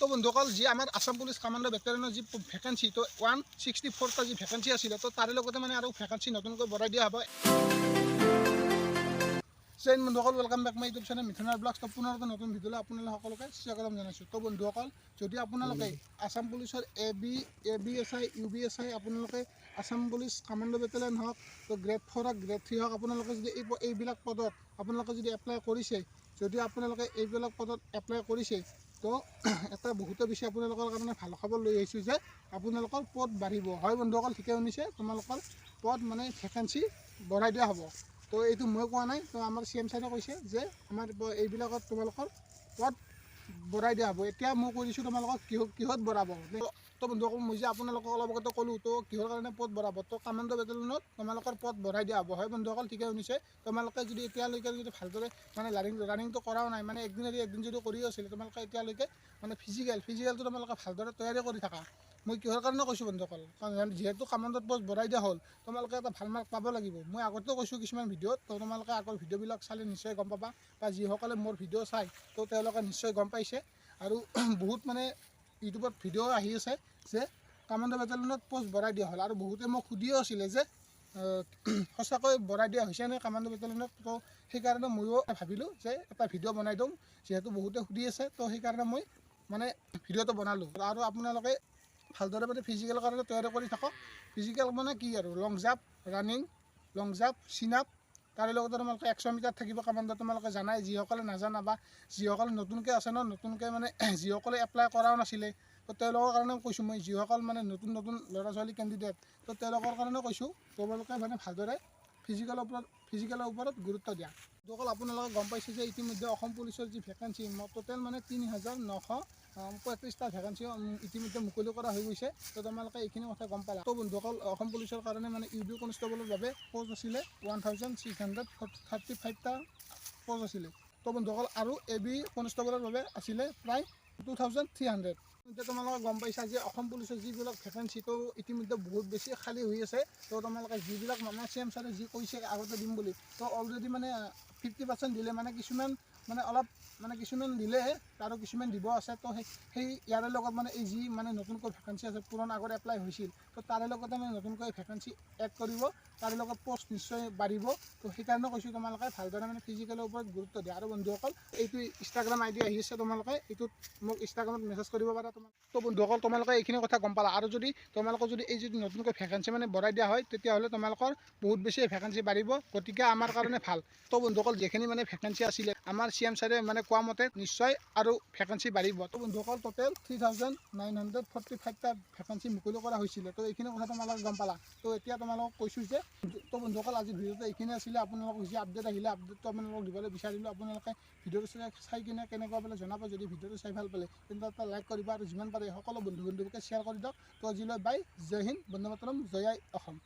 তো বন্ধুসকল যি আমাৰ আসাম পুলিচ কামাণ্ডো বেটেলিয়নৰ যি ভেকেঞ্চি তো 164টা যি ভেকেঞ্চি আছিলে তো তাৰে লগতে মানে আৰু ভেকেঞ্চি নতুনকৈ বঢ়াই দিয়া হ'ব। চেইন বন্ধুসকল welcome back my YouTube channel মিথুনাৰ ব্লগছ। তো পুনৰ এটা নতুন ভিডিঅ'লৈ আপোনালোক সকলোকে স্বাগতম জনাইছোঁ। তো বন্ধুসকল যদি আপোনালোকে আসাম পুলিচৰ ABSI UBSI আপোনালোকে আসাম পুলিচ কামাণ্ডো বেটেলিয়ন হওক তো গ্ৰেড 4 হওক গ্ৰেড 3 হওক আপোনালোকে যদি এইবিলাক পদত আপোনালোকে যদি এপ্লাই কৰিছে, যদি আপোনালোকে এইবিলাক পদত এপ্লাই কৰিছে তো এটা বহুতে বেছি আপোনালোকৰ কাৰণে ভাল খবৰ লৈ আহিছোঁ যে আপোনালোকৰ পদ বাঢ়িব। হয় বন্ধুসকল, ঠিকে শুনিছে, তোমালোকৰ পদ মানে ভেকেঞ্চি বঢ়াই দিয়া হ'ব। তো এইটো মই কোৱা নাই, তো আমাৰ CM ছাৰে কৈছে যে আমাৰ এইবিলাকত তোমালোকৰ পদ বঢ়াই দিয়া হ'ব। এতিয়া মই কৈ দিছোঁ তোমালোকক কিহত বঢ়াব। তো বন্ধুসকল মই যে আপোনালোকক অলপ আগতে ক'লোঁ তো কিহৰ কাৰণে পদ বঢ়াব, তো কামাণ্ডো বেটেলিয়নত তোমালোকৰ পদ বঢ়াই দিয়া হ'ব। হয় বন্ধুসকল, ঠিকে শুনিছে, তোমালোকে যদি এতিয়ালৈকে যদি ভালদৰে মানে ৰানিংটো কৰাও নাই, মানে একদিন যদি কৰি আছিলে তোমালোকে এতিয়ালৈকে মানে ফিজিকেলটো তোমালোকে ভালদৰে তৈয়াৰী কৰি থাকা। মই কিহৰ কাৰণে কৈছোঁ বন্ধুসকল, কাৰণ যিহেতু কামাণ্ডোত পষ্ট বঢ়াই দিয়া হ'ল তোমালোকে এটা ভাল মাৰ্ক পাব লাগিব। মই আগতেও কৈছোঁ কিছুমান ভিডিঅ'ত, তো তোমালোকে আগৰ ভিডিঅ'বিলাক চালে নিশ্চয় গম পাবা, বা যিসকলে মোৰ ভিডিঅ' চাই তো তেওঁলোকে নিশ্চয় গম পাইছে। আৰু বহুত মানে ইউটিউবত ভিডিঅ' আহি আছে যে কামাণ্ডো বেটেলিয়নত পষ্ট বঢ়াই দিয়া হ'ল, আৰু বহুতে মোক সুধিও আছিলে যে সঁচাকৈ বঢ়াই দিয়া হৈছেনে কামাণ্ডো বেটেলিয়নত। তো সেইকাৰণে ময়ো ভাবিলোঁ যে এটা ভিডিঅ' বনাই দিওঁ, যিহেতু বহুতে সুধি আছে, তো সেইকাৰণে মই মানে ভিডিঅ'টো বনালোঁ। আৰু আপোনালোকে ভালদৰে মানে ফিজিকেলৰ কাৰণে তৈয়াৰী কৰি থাকক। ফিজিকেল মানে কি আৰু লং জাম্প, ৰানিং, লং জাম্প, চিন আপ, তাৰে লগতে তোমালোকে 100 মিটাৰ থাকিব কামাণ্ডো। তোমালোকে জানাই, যিসকলে নাজানা বা যিসকলে নতুনকৈ আছে ন, নতুনকৈ মানে যিসকলে এপ্লাই কৰাও নাছিলে তো তেওঁলোকৰ কাৰণেও কৈছোঁ মই, যিসকল মানে নতুন ল'ৰা ছোৱালী কেণ্ডিডেট তো তেওঁলোকৰ কাৰণেও কৈছোঁ তেওঁলোকে মানে ভালদৰে ফিজিকেলৰ ওপৰত গুৰুত্ব দিয়া। যিসকল আপোনালোকে গম পাইছে যে ইতিমধ্যে অসম পুলিচৰ যি ভেকেঞ্চি টোটেল মানে 3935টা ভেকেঞ্চি ইতিমধ্যে মুকলি কৰা হৈ গৈছে। তো তোমালোকে এইখিনি কথা গম পালা। তো বন্ধুসকল অসম পুলিচৰ কাৰণে মানে UB কনষ্টেবলৰ বাবে প'ষ্ট আছিলে 1635টা প'ষ্ট আছিলে। তো বন্ধুসকল আৰু AB কনষ্টেবলৰ বাবে আছিলে প্ৰায় 2300। এতিয়া তোমালোকে গম পাইছা যে অসম পুলিচৰ যিবিলাক ভেকেঞ্চি তো ইতিমধ্যে বহুত বেছি খালী হৈ আছে। তো তোমালোকে যিবিলাক মানে CM ছাৰে যি কৈছে আগতে দিম বুলি, তো অলৰেডি মানে 50% দিলে, মানে কিছুমান মানে অলপ মানে কিছুমান দিলে আৰু কিছুমান দিব আছে। তো সেই ইয়াৰে লগত মানে এই যি মানে নতুনকৈ ভেকেঞ্চি আছে পুৰণা আগত এপ্লাই হৈছিল তো তাৰে লগতে মানে নতুনকৈ ভেকেঞ্চি এড কৰিব, তাৰে লগত পষ্ট নিশ্চয় বাঢ়িব। তো সেইকাৰণে কৈছোঁ তোমালোকে ভালদৰে মানে ফিজিকেলৰ ওপৰত গুৰুত্ব দিয়া। আৰু বন্ধুসকল এইটো ইনষ্টাগ্ৰাম ID আহি আছে, তোমালোকে এইটোত মোক ইনষ্টাগ্ৰামত মেছেজ কৰিব পাৰা। তো বন্ধুসকল তোমালোকে এইখিনি কথা গম পালা। আৰু যদি তোমালোকৰ যদি এই যদি নতুনকৈ ভেকেঞ্চি মানে বঢ়াই দিয়া হয় তেতিয়াহ'লে তোমালোকৰ বহুত বেছি ভেকেঞ্চি বাঢ়িব, গতিকে আমাৰ কাৰণে ভাল। তো বন্ধুসকল যিখিনি মানে ভেকেঞ্চি আছিলে আমাৰ CM ছাৰে মানে কোৱা মতে নিশ্চয় আৰু ভেকেঞ্চি বাঢ়িব। তো বন্ধুসকল টোটেল 3945টা ভেকেঞ্চি মুকলি কৰা হৈছিলে। তো এইখিনি কথা তোমালোকে গম পালা। তো এতিয়া তোমালোকক কৈছোঁ যে তো বন্ধুসকল আজি ভিডিঅ'টো এইখিনি আছিলে। আপোনালোকক যি আপডেট আহিলে আপডেটটো আপোনালোকক দিবলৈ বিচাৰিলোঁ। আপোনালোকে ভিডিঅ'টো চাই কিনে কেনেকুৱা পালে জনাব। যদি ভিডিঅ'টো চাই ভাল পালে তেন্তে এটা লাইক কৰিবা, আৰু যিমান পাৰে সকলো বন্ধুকে শ্বেয়াৰ কৰি দিয়ক। তো আজিলৈ বাই, জয় হিন্দ, বন্দে মাতৰম, জয় আই অসম।